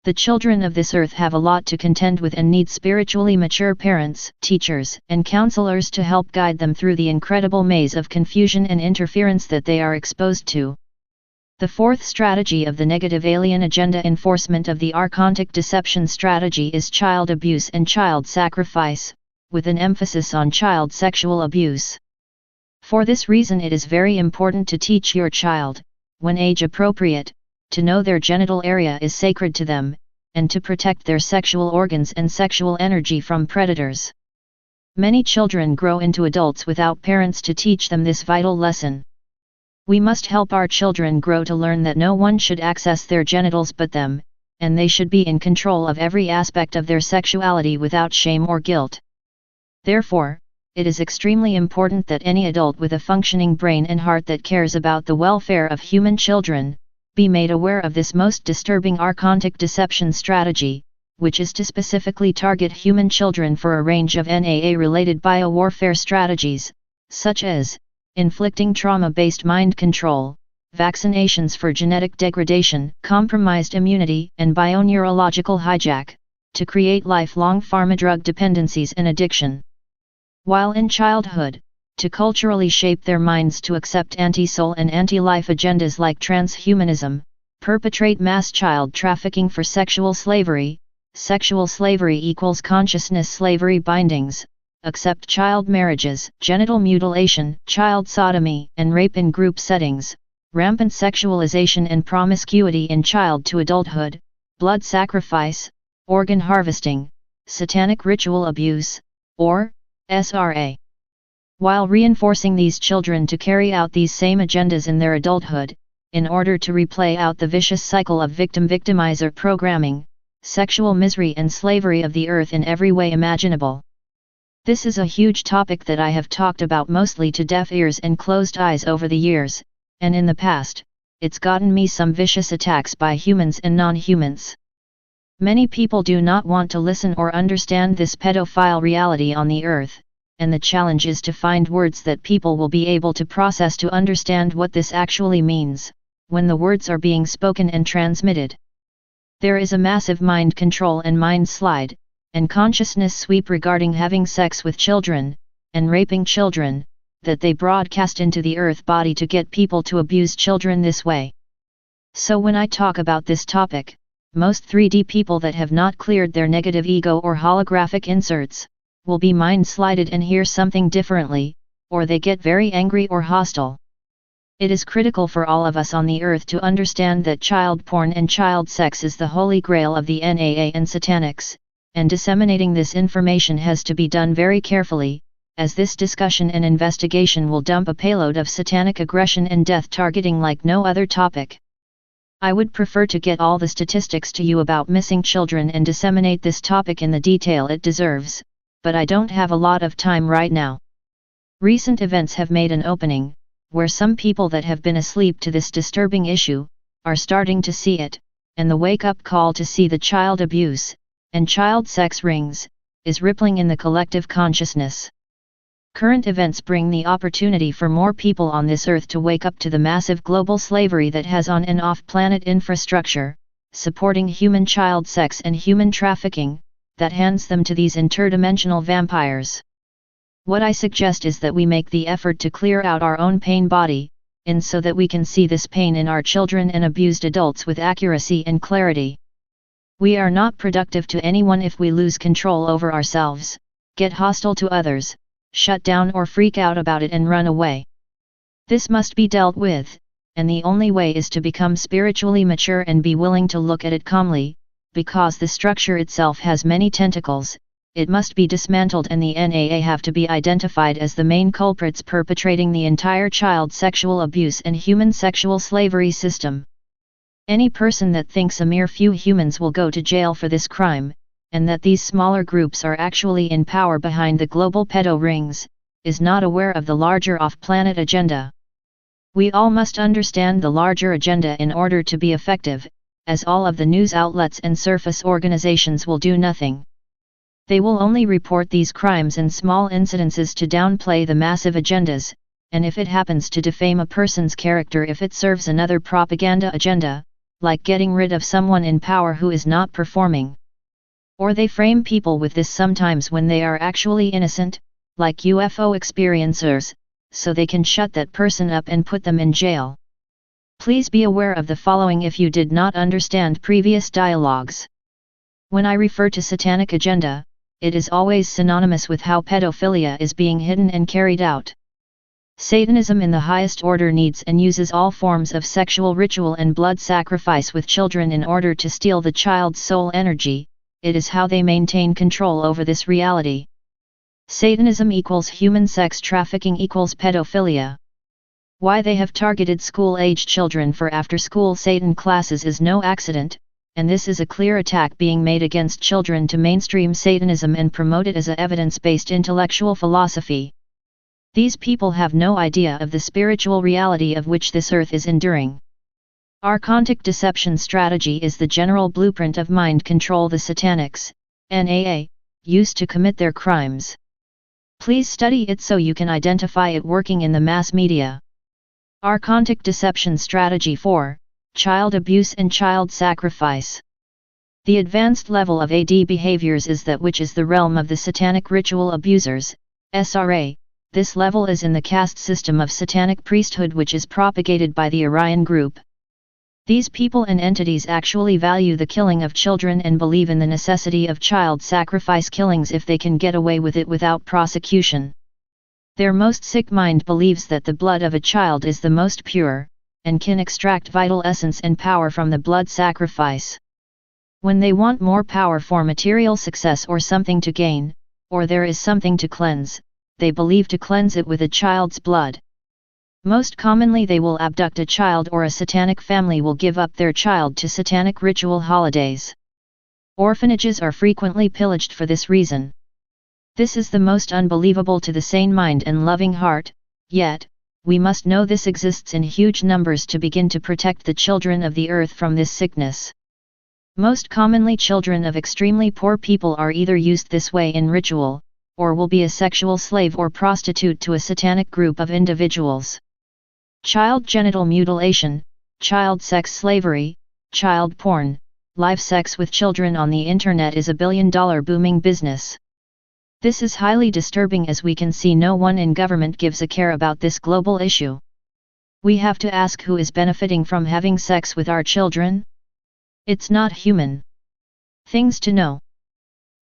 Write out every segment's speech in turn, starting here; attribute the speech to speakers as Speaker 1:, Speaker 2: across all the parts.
Speaker 1: The children of this earth have a lot to contend with and need spiritually mature parents, teachers, and counselors to help guide them through the incredible maze of confusion and interference that they are exposed to. The fourth strategy of the negative alien agenda enforcement of the archontic deception strategy is child abuse and child sacrifice, with an emphasis on child sexual abuse. For this reason it is very important to teach your child, when age appropriate, to know their genital area is sacred to them, and to protect their sexual organs and sexual energy from predators. Many children grow into adults without parents to teach them this vital lesson. We must help our children grow to learn that no one should access their genitals but them, and they should be in control of every aspect of their sexuality without shame or guilt. Therefore, it is extremely important that any adult with a functioning brain and heart that cares about the welfare of human children, be made aware of this most disturbing archontic deception strategy, which is to specifically target human children for a range of NAA-related biowarfare strategies, such as inflicting trauma-based mind control, vaccinations for genetic degradation, compromised immunity, and bioneurological hijack, to create lifelong pharma-drug dependencies and addiction. While in childhood, to culturally shape their minds to accept anti-soul and anti-life agendas like transhumanism, perpetrate mass child trafficking for sexual slavery equals consciousness slavery bindings, accept child marriages, genital mutilation, child sodomy, and rape in group settings, rampant sexualization and promiscuity in child to adulthood, blood sacrifice, organ harvesting, satanic ritual abuse, or SRA. While reinforcing these children to carry out these same agendas in their adulthood, in order to replay out the vicious cycle of victim-victimizer programming, sexual misery and slavery of the earth in every way imaginable. This is a huge topic that I have talked about mostly to deaf ears and closed eyes over the years, and in the past, it's gotten me some vicious attacks by humans and non-humans. Many people do not want to listen or understand this pedophile reality on the earth, and the challenge is to find words that people will be able to process to understand what this actually means, when the words are being spoken and transmitted. There is a massive mind control and mind slide, and consciousness sweep regarding having sex with children, and raping children, that they broadcast into the earth body to get people to abuse children this way. So when I talk about this topic, most 3D people that have not cleared their negative ego or holographic inserts, will be mind-slided and hear something differently, or they get very angry or hostile. It is critical for all of us on the earth to understand that child porn and child sex is the holy grail of the NAA and satanics, and disseminating this information has to be done very carefully, as this discussion and investigation will dump a payload of satanic aggression and death targeting like no other topic. I would prefer to get all the statistics to you about missing children and disseminate this topic in the detail it deserves, but I don't have a lot of time right now. Recent events have made an opening, where some people that have been asleep to this disturbing issue, are starting to see it, and the wake-up call to see the child abuse, and child sex rings, is rippling in the collective consciousness. Current events bring the opportunity for more people on this earth to wake up to the massive global slavery that has on and off-planet infrastructure, supporting human child sex and human trafficking, that hands them to these interdimensional vampires. What I suggest is that we make the effort to clear out our own pain body, so that we can see this pain in our children and abused adults with accuracy and clarity. We are not productive to anyone if we lose control over ourselves, get hostile to others, shut down or freak out about it and run away. This must be dealt with, and the only way is to become spiritually mature and be willing to look at it calmly, because the structure itself has many tentacles. It must be dismantled and the NAA have to be identified as the main culprits perpetrating the entire child sexual abuse and human sexual slavery system. Any person that thinks a mere few humans will go to jail for this crime, and that these smaller groups are actually in power behind the global pedo rings, is not aware of the larger off-planet agenda. We all must understand the larger agenda in order to be effective, as all of the news outlets and surface organizations will do nothing. They will only report these crimes and small incidences to downplay the massive agendas, and if it happens to defame a person's character, if it serves another propaganda agenda, like getting rid of someone in power who is not performing. Or they frame people with this sometimes when they are actually innocent, like UFO experiencers, so they can shut that person up and put them in jail. Please be aware of the following if you did not understand previous dialogues. When I refer to satanic agenda, it is always synonymous with how pedophilia is being hidden and carried out. Satanism in the highest order needs and uses all forms of sexual ritual and blood sacrifice with children in order to steal the child's soul energy. It is how they maintain control over this reality. Satanism equals human sex trafficking equals pedophilia. Why they have targeted school-aged children for after-school Satan classes is no accident, and this is a clear attack being made against children to mainstream Satanism and promote it as a evidence-based intellectual philosophy. These people have no idea of the spiritual reality of which this earth is enduring. Archontic deception strategy is the general blueprint of mind control the satanics, NAA, use to commit their crimes. Please study it so you can identify it working in the mass media. Archontic deception strategy 4, child abuse and child sacrifice. The advanced level of AD behaviors is that which is the realm of the satanic ritual abusers, SRA. This level is in the caste system of satanic priesthood which is propagated by the Orion group. These people and entities actually value the killing of children and believe in the necessity of child sacrifice killings if they can get away with it without prosecution. Their most sick mind believes that the blood of a child is the most pure, and can extract vital essence and power from the blood sacrifice. When they want more power for material success or something to gain, or there is something to cleanse, they believe to cleanse it with a child's blood. Most commonly they will abduct a child or a satanic family will give up their child to satanic ritual holidays. Orphanages are frequently pillaged for this reason. This is the most unbelievable to the sane mind and loving heart, yet, we must know this exists in huge numbers to begin to protect the children of the earth from this sickness. Most commonly children of extremely poor people are either used this way in ritual, or will be a sexual slave or prostitute to a satanic group of individuals. Child genital mutilation, child sex slavery, child porn, live sex with children on the internet is a billion-dollar booming business. This is highly disturbing as we can see no one in government gives a care about this global issue. We have to ask who is benefiting from having sex with our children? It's not human. Things to know.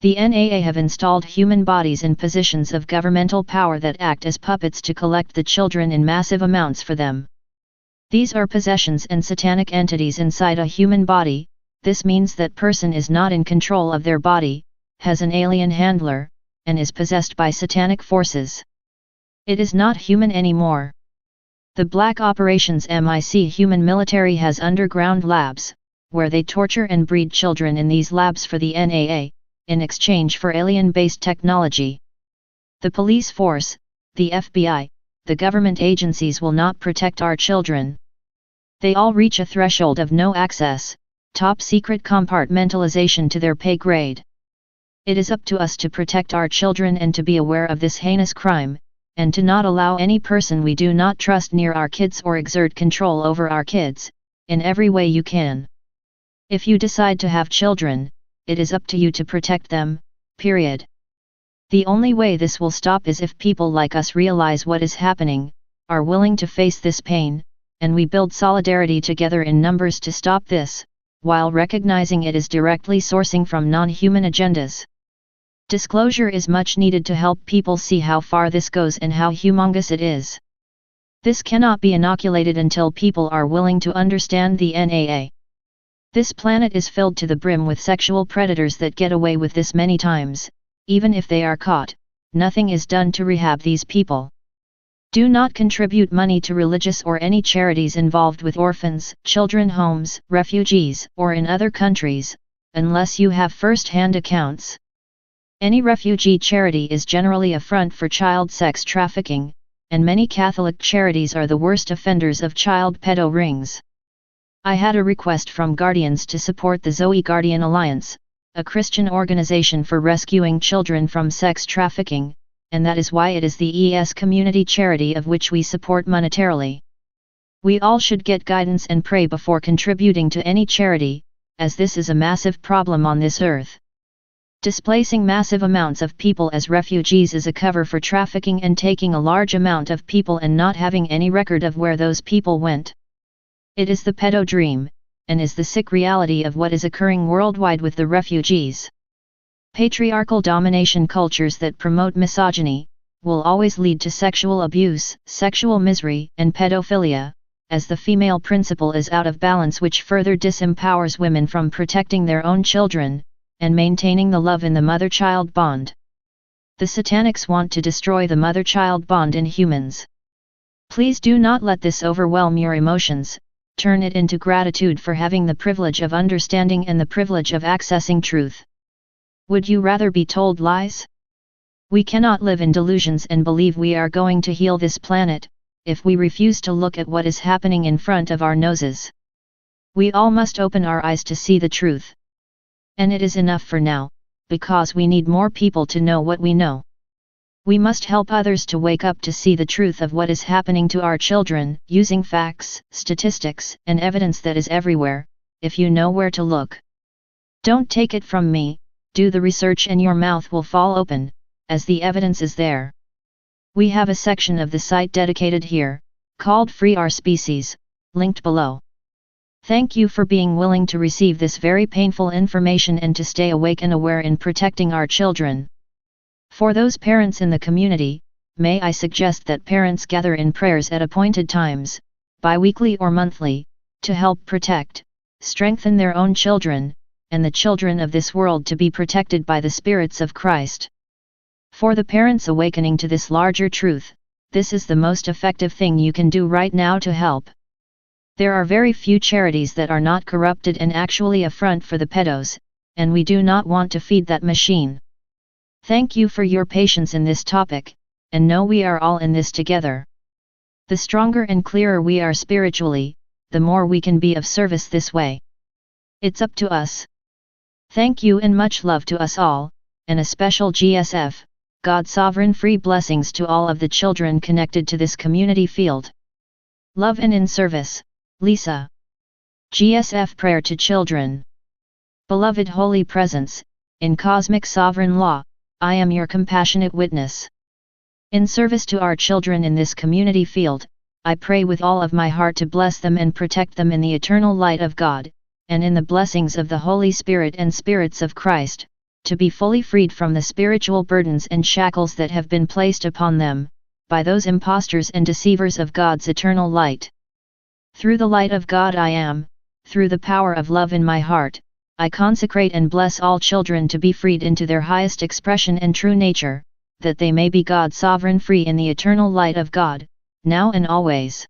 Speaker 1: The NAA have installed human bodies in positions of governmental power that act as puppets to collect the children in massive amounts for them. These are possessions and satanic entities inside a human body. This means that person is not in control of their body, has an alien handler, and is possessed by satanic forces. It is not human anymore. The Black Operations MIC human military has underground labs, where they torture and breed children in these labs for the NAA, in exchange for alien-based technology. The police force, the FBI, the government agencies will not protect our children. They all reach a threshold of no access, top secret compartmentalization to their pay grade. It is up to us to protect our children and to be aware of this heinous crime, and to not allow any person we do not trust near our kids or exert control over our kids, in every way you can. If you decide to have children, it is up to you to protect them, period. The only way this will stop is if people like us realize what is happening, are willing to face this pain, and we build solidarity together in numbers to stop this, while recognizing it is directly sourcing from non-human agendas. Disclosure is much needed to help people see how far this goes and how humongous it is. This cannot be inoculated until people are willing to understand the NAA. This planet is filled to the brim with sexual predators that get away with this many times. Even if they are caught, nothing is done to rehab these people. Do not contribute money to religious or any charities involved with orphans, children homes, refugees, or in other countries, unless you have first-hand accounts. Any refugee charity is generally a front for child sex trafficking, and many Catholic charities are the worst offenders of child pedo rings. I had a request from Guardians to support the Zoe Guardian Alliance, a Christian organization for rescuing children from sex trafficking, and that is why it is the ES community charity of which we support monetarily. We all should get guidance and pray before contributing to any charity, as this is a massive problem on this earth. Displacing massive amounts of people as refugees is a cover for trafficking and taking a large amount of people and not having any record of where those people went. It is the pedo dream, and is the sick reality of what is occurring worldwide with the refugees. Patriarchal domination cultures that promote misogyny will always lead to sexual abuse, sexual misery, and pedophilia, as the female principle is out of balance, which further disempowers women from protecting their own children and maintaining the love in the mother-child bond. The satanics want to destroy the mother-child bond in humans. Please do not let this overwhelm your emotions. Turn it into gratitude for having the privilege of understanding and the privilege of accessing truth. Would you rather be told lies? We cannot live in delusions and believe we are going to heal this planet, if we refuse to look at what is happening in front of our noses. We all must open our eyes to see the truth. And it is enough for now, because we need more people to know what we know. We must help others to wake up to see the truth of what is happening to our children, using facts, statistics, and evidence that is everywhere, if you know where to look. Don't take it from me, do the research and your mouth will fall open, as the evidence is there. We have a section of the site dedicated here, called Free Our Species, linked below. Thank you for being willing to receive this very painful information and to stay awake and aware in protecting our children. For those parents in the community, may I suggest that parents gather in prayers at appointed times, bi-weekly or monthly, to help protect, strengthen their own children, and the children of this world to be protected by the spirits of Christ. For the parents awakening to this larger truth, this is the most effective thing you can do right now to help. There are very few charities that are not corrupted and actually a front for the pedos, and we do not want to feed that machine. Thank you for your patience in this topic, and know we are all in this together. The stronger and clearer we are spiritually, the more we can be of service this way. It's up to us. Thank you and much love to us all, and a special GSF, God sovereign free blessings to all of the children connected to this community field. Love and in service, Lisa. GSF prayer to children. Beloved Holy Presence, in cosmic sovereign law, I am your compassionate witness. In service to our children in this community field, I pray with all of my heart to bless them and protect them in the eternal light of God, and in the blessings of the Holy Spirit and spirits of Christ, to be fully freed from the spiritual burdens and shackles that have been placed upon them, by those impostors and deceivers of God's eternal light. Through the light of God I am, through the power of love in my heart, I consecrate and bless all children to be freed into their highest expression and true nature, that they may be God sovereign free in the eternal light of God, now and always.